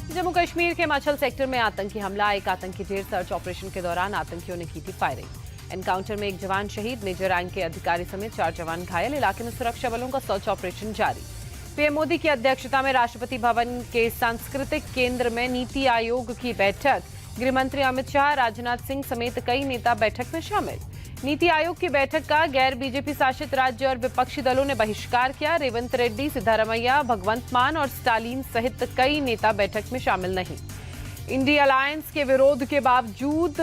जम्मू कश्मीर के हिमाचल सेक्टर में आतंकी हमला। एक आतंकी ढेर सर्च ऑपरेशन के दौरान आतंकियों ने की थी फायरिंग। एनकाउंटर में एक जवान शहीद, मेजर रैंक के अधिकारी समेत 4 जवान घायल। इलाके में सुरक्षा बलों का सर्च ऑपरेशन जारी। पीएम मोदी की अध्यक्षता में राष्ट्रपति भवन के सांस्कृतिक केंद्र में नीति आयोग की बैठक। गृह मंत्री अमित शाह, राजनाथ सिंह समेत कई नेता बैठक में शामिल। नीति आयोग की बैठक का गैर बीजेपी शासित राज्य और विपक्षी दलों ने बहिष्कार किया। रेवंत रेड्डी, सिद्धारमैया, भगवंत मान और स्टालिन सहित कई नेता बैठक में शामिल नहीं। इंडिया अलायंस के विरोध के बावजूद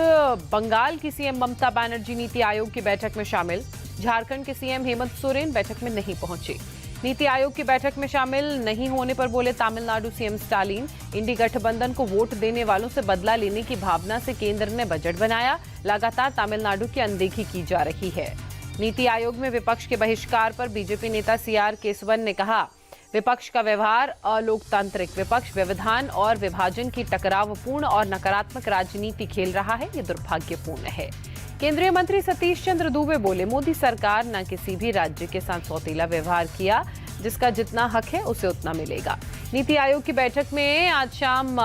बंगाल की सीएम ममता बनर्जी नीति आयोग की बैठक में शामिल। झारखंड के सीएम हेमंत सोरेन बैठक में नहीं पहुंचे। नीति आयोग की बैठक में शामिल नहीं होने पर बोले तमिलनाडु सीएम स्टालिन, इंडी गठबंधन को वोट देने वालों से बदला लेने की भावना से केंद्र ने बजट बनाया। लगातार तमिलनाडु की अनदेखी की जा रही है। नीति आयोग में विपक्ष के बहिष्कार पर बीजेपी नेता सीआर केसवन ने कहा, विपक्ष का व्यवहार अलोकतांत्रिक। विपक्ष व्यवधान और विभाजन की टकरावपूर्ण और नकारात्मक राजनीति खेल रहा है, ये दुर्भाग्यपूर्ण है। केंद्रीय मंत्री सतीश चंद्र दूबे बोले, मोदी सरकार न किसी भी राज्य के साथ सौतेला व्यवहार किया, जिसका जितना हक है उसे उतना मिलेगा। नीति आयोग की बैठक में आज शाम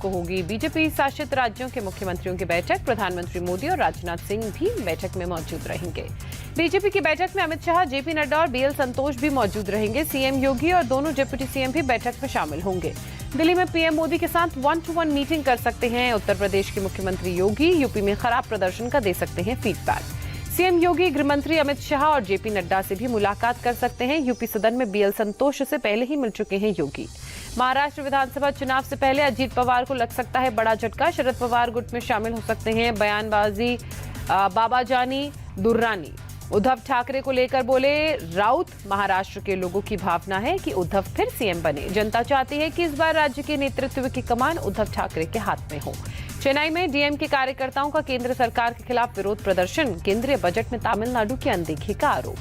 को होगी बीजेपी शासित राज्यों के मुख्यमंत्रियों की बैठक। प्रधानमंत्री मोदी और राजनाथ सिंह भी बैठक में मौजूद रहेंगे। बीजेपी की बैठक में अमित शाह, जेपी नड्डा और बीएल संतोष भी मौजूद रहेंगे। सीएम योगी और दोनों डिप्टी सीएम भी बैठक में शामिल होंगे। दिल्ली में पीएम मोदी के साथ 1-to-1 मीटिंग कर सकते हैं उत्तर प्रदेश के मुख्यमंत्री योगी। यूपी में खराब प्रदर्शन का दे सकते हैं फीडबैक। सीएम योगी गृह मंत्री अमित शाह और जेपी नड्डा से भी मुलाकात कर सकते हैं। यूपी सदन में बीएल संतोष से पहले ही मिल चुके हैं योगी। महाराष्ट्र विधानसभा चुनाव से पहले अजीत पवार को लग सकता है बड़ा झटका। शरद पवार गुट में शामिल हो सकते हैं बयानबाजी बाबाजानी दुर्रानी। उद्धव ठाकरे को लेकर बोले राउत, महाराष्ट्र के लोगों की भावना है कि उद्धव फिर सीएम बने। जनता चाहती है कि इस बार राज्य के नेतृत्व की कमान उद्धव ठाकरे के हाथ में हो। चेन्नई में डीएमके कार्यकर्ताओं का केंद्र सरकार के खिलाफ विरोध प्रदर्शन। केंद्रीय बजट में तमिलनाडु की अनदेखी का आरोप।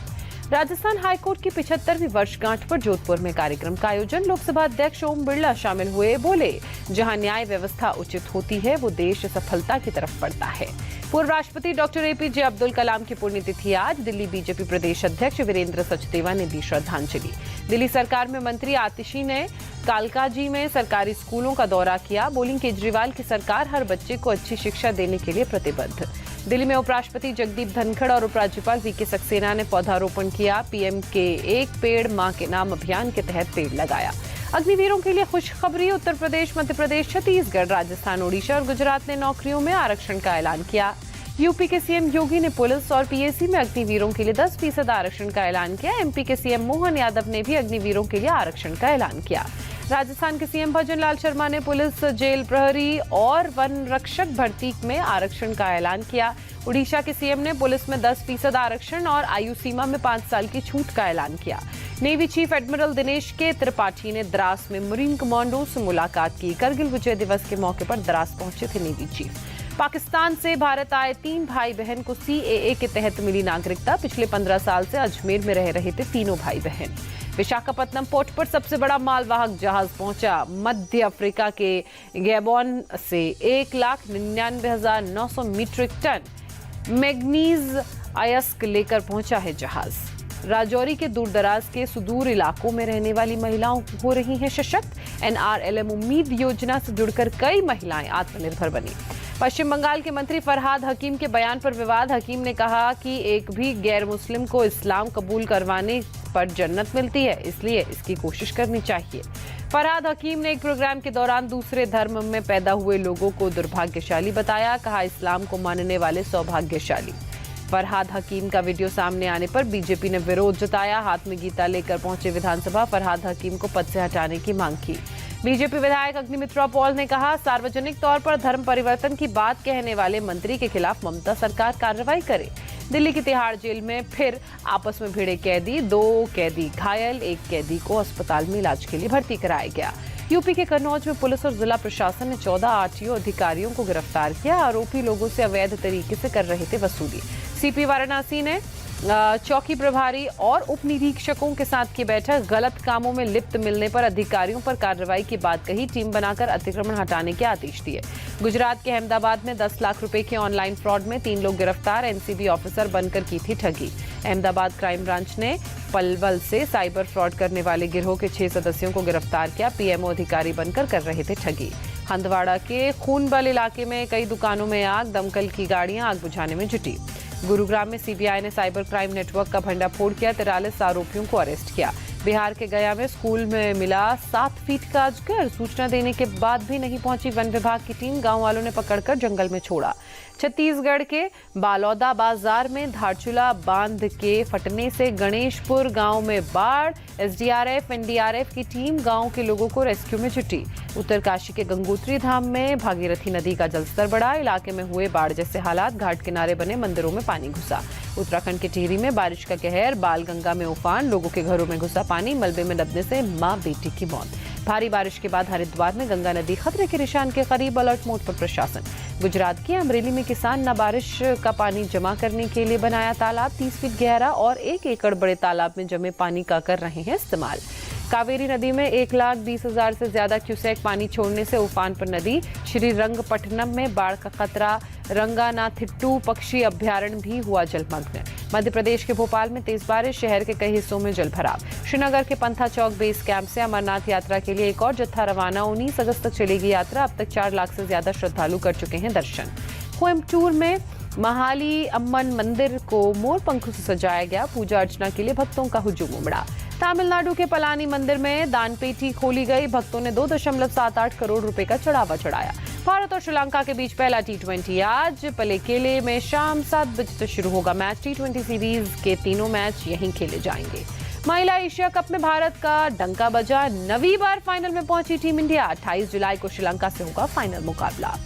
राजस्थान हाईकोर्ट की 75वीं वर्षगांठ पर जोधपुर में कार्यक्रम का आयोजन। लोकसभा अध्यक्ष ओम बिरला शामिल हुए। बोले, जहां न्याय व्यवस्था उचित होती है वो देश सफलता की तरफ बढ़ता है। पूर्व राष्ट्रपति डॉक्टर एपीजे अब्दुल कलाम की पुण्यतिथि आज। दिल्ली बीजेपी प्रदेश अध्यक्ष वीरेंद्र सचदेवा ने दी श्रद्धांजलि। दिल्ली सरकार में मंत्री आतिशी ने कालकाजी में सरकारी स्कूलों का दौरा किया। बोली, केजरीवाल की सरकार हर बच्चे को अच्छी शिक्षा देने के लिए प्रतिबद्ध। दिल्ली में उपराष्ट्रपति जगदीप धनखड़ और उपराज्यपाल वीके सक्सेना ने पौधारोपण किया। पीएम के एक पेड़ मां के नाम अभियान के तहत पेड़ लगाया। अग्निवीरों के लिए खुशखबरी। उत्तर प्रदेश, मध्य प्रदेश, छत्तीसगढ़, राजस्थान, ओडिशा और गुजरात ने नौकरियों में आरक्षण का ऐलान किया। यूपी के सीएम योगी ने पुलिस और पीएसी में अग्निवीरों के लिए 10% आरक्षण का ऐलान किया। एमपी के सीएम मोहन यादव ने भी अग्निवीरों के लिए आरक्षण का ऐलान किया। राजस्थान के सीएम भजन लाल शर्मा ने पुलिस, जेल प्रहरी और वन रक्षक भर्ती में आरक्षण का ऐलान किया। उड़ीसा के सीएम ने पुलिस में 10% आरक्षण और आयु सीमा में 5 साल की छूट का ऐलान किया। नेवी चीफ एडमिरल दिनेश के त्रिपाठी ने द्रास में मरीन कमांडो से मुलाकात की। करगिल विजय दिवस के मौके पर द्रास पहुंचे थे नेवी चीफ। पाकिस्तान से भारत आए 3 भाई बहन को सीएए के तहत मिली नागरिकता। पिछले 15 साल से अजमेर में रह रहे थे तीनों भाई बहन। विशाखापत्तनम पोर्ट पर सबसे बड़ा मालवाहक जहाज पहुंचा। मध्य अफ्रीका के गैबोन से 1,99,900 मीट्रिक टन मैग्नीज अयस्क लेकर पहुंचा है जहाज। राजौरी के दूरदराज के सुदूर इलाकों में रहने वाली महिलाओं हो रही हैं सशक्त। एनआरएलएम उम्मीद योजना से जुड़कर कई महिलाएं आत्मनिर्भर बनी। पश्चिम बंगाल के मंत्री फरहाद हकीम के बयान पर विवाद। हकीम ने कहा कि एक भी गैर मुस्लिम को इस्लाम कबूल करवाने पर जन्नत मिलती है, इसलिए इसकी कोशिश करनी चाहिए। फरहाद हकीम ने एक प्रोग्राम के दौरान दूसरे धर्म में पैदा हुए लोगों को दुर्भाग्यशाली बताया। कहा, इस्लाम को मानने वाले सौभाग्यशाली। फरहाद हकीम का वीडियो सामने आने पर बीजेपी ने विरोध जताया। हाथ में गीता लेकर पहुंचे विधानसभा, फरहाद हकीम को पद से हटाने की मांग की। बीजेपी विधायक अग्निमित्रा पॉल ने कहा, सार्वजनिक तौर पर धर्म परिवर्तन की बात कहने वाले मंत्री के खिलाफ ममता सरकार कार्रवाई करे। दिल्ली की तिहाड़ जेल में फिर आपस में भिड़े कैदी। 2 कैदी घायल, 1 कैदी को अस्पताल में इलाज के लिए भर्ती कराया गया। यूपी के कन्नौज में पुलिस और जिला प्रशासन ने 14 आरटीओ अधिकारियों को गिरफ्तार किया। आरोपी लोगों से अवैध तरीके से कर रहे थे वसूली। सीपी वाराणसी ने चौकी प्रभारी और उप निरीक्षकों के साथ की बैठक। गलत कामों में लिप्त मिलने पर अधिकारियों पर कार्रवाई की बात कही। टीम बनाकर अतिक्रमण हटाने के आदेश दिए। गुजरात के अहमदाबाद में 10 लाख रुपए के ऑनलाइन फ्रॉड में 3 लोग गिरफ्तार। एनसीबी ऑफिसर बनकर की थी ठगी। अहमदाबाद क्राइम ब्रांच ने पलवल से साइबर फ्रॉड करने वाले गिरोह के 6 सदस्यों को गिरफ्तार किया। पीएमओ अधिकारी बनकर कर रहे थे ठगी। हंदवाड़ा के खूनबल इलाके में कई दुकानों में आग। दमकल की गाड़ियां आग बुझाने में जुटी। गुरुग्राम में सीबीआई ने साइबर क्राइम नेटवर्क का भंडाफोड़ किया। 43 आरोपियों को अरेस्ट किया। बिहार के गया में स्कूल में मिला 7 फीट का अजगर। सूचना देने के बाद भी नहीं पहुंची वन विभाग की टीम। गांव वालों ने पकड़कर जंगल में छोड़ा। छत्तीसगढ़ के बालौदा बाजार में धारचूला बांध के फटने से गणेशपुर गांव में बाढ़। एसडीआरएफ एनडीआरएफ की टीम गांव के लोगों को रेस्क्यू में जुटी। उत्तरकाशी के गंगोत्री धाम में भागीरथी नदी का जलस्तर बढ़ा। इलाके में हुए बाढ़ जैसे हालात। घाट किनारे बने मंदिरों में पानी घुसा। उत्तराखंड के टिहरी में बारिश का कहर। बालगंगा में उफान। लोगों के घरों में घुसा पानी। मलबे में दबने से मां बेटी की मौत। भारी बारिश के बाद हरिद्वार में गंगा नदी खतरे के निशान के करीब। अलर्ट मोड पर प्रशासन। गुजरात के अमरेली में किसान न बारिश का पानी जमा करने के लिए बनाया तालाब। 30 फीट गहरा और 1 एकड़ बड़े तालाब में जमे पानी का कर रहे हैं इस्तेमाल। कावेरी नदी में 1,20,000 से ज्यादा क्यूसेक पानी छोड़ने से उफान पर नदी। श्रीरंगपट्टनम में बाढ़ का खतरा। रंगानाथिट्टू पक्षी अभ्यारण्य भी हुआ जलमग्न। मध्य प्रदेश के भोपाल में तेज बारिश। शहर के कई हिस्सों में जलभराव। श्रीनगर के पंथा चौक बेस कैंप से अमरनाथ यात्रा के लिए एक और जत्था रवाना। 19 अगस्त तक चलेगी यात्रा। अब तक 4 लाख से ज्यादा श्रद्धालु कर चुके हैं दर्शन। कोयम्बटूर में महाली अम्मन मंदिर को मोर पंखों से सजाया गया। पूजा अर्चना के लिए भक्तों का हुजूम उमड़ा। तमिलनाडु के पलानी मंदिर में दानपेटी खोली गई। भक्तों ने 2.78 करोड़ रुपए का चढ़ावा चढ़ाया। भारत और श्रीलंका के बीच पहला T20 आज पलेकेले में शाम 7 बजे से शुरू होगा मैच। T20 सीरीज के तीनों मैच यहीं खेले जाएंगे। महिला एशिया कप में भारत का डंका बजा। 9वीं बार फाइनल में पहुंची टीम इंडिया। 28 जुलाई को श्रीलंका से होगा फाइनल मुकाबला।